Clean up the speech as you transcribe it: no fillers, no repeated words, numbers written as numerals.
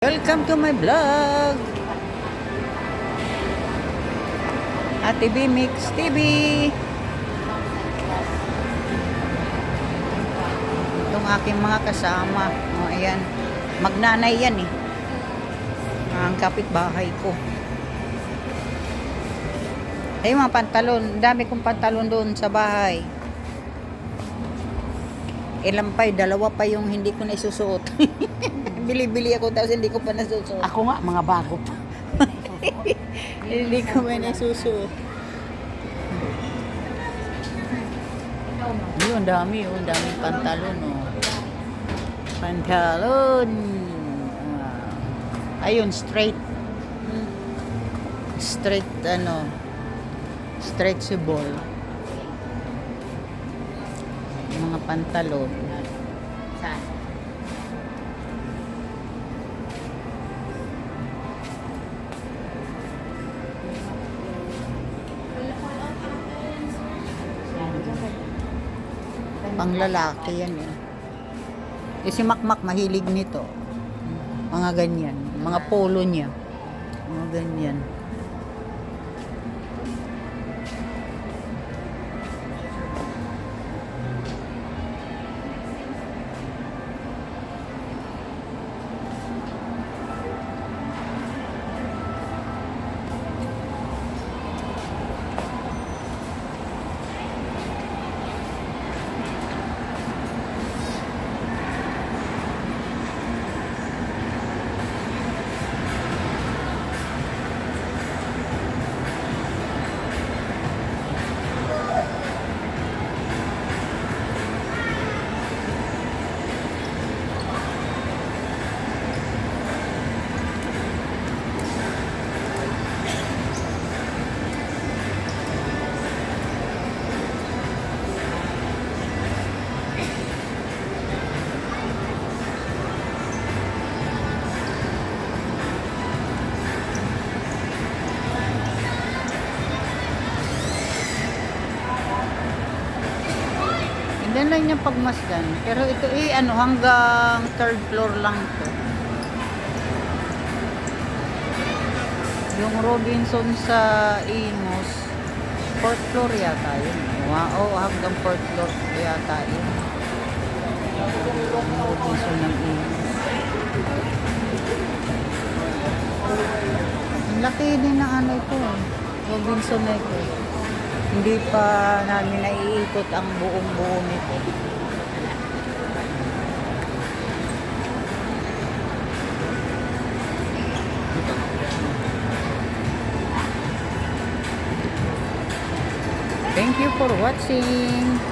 Welcome to my vlog. Ate B Mix TV. Itong aking mga kasama. O, ayan. Magnanay yan eh. Ang kapitbahay ko. Ay, mga pantalon. Dami kong pantalon doon sa bahay. Ilan pa, dalawa pa yung hindi ko na isusuot. Bili-bili ako tapos hindi ko pa nasusuot. Ako nga, mga bago pa. Hindi ko pa nasusuot. Yun, dami yun. Daming pantalon, oh. Pantalon. Ayun, straight. Straight, stretchable. Mga pantalon. Saan? Pang lalaki yan eh. Eh si Makmak mahilig nito. Mga ganyan. Mga polo niya. Mga ganyan. Hindi lang niya pagmasdan. Pero ito hanggang third floor lang to. Yung Robinson sa Imus, fourth floor yata yun. Wow, hanggang fourth floor yata yun. Yung Robinson ng Imus. Ang laki din na ito. Robinson na ito. Hindi pa namin naiikot ang buong-buo nito. Thank you for watching.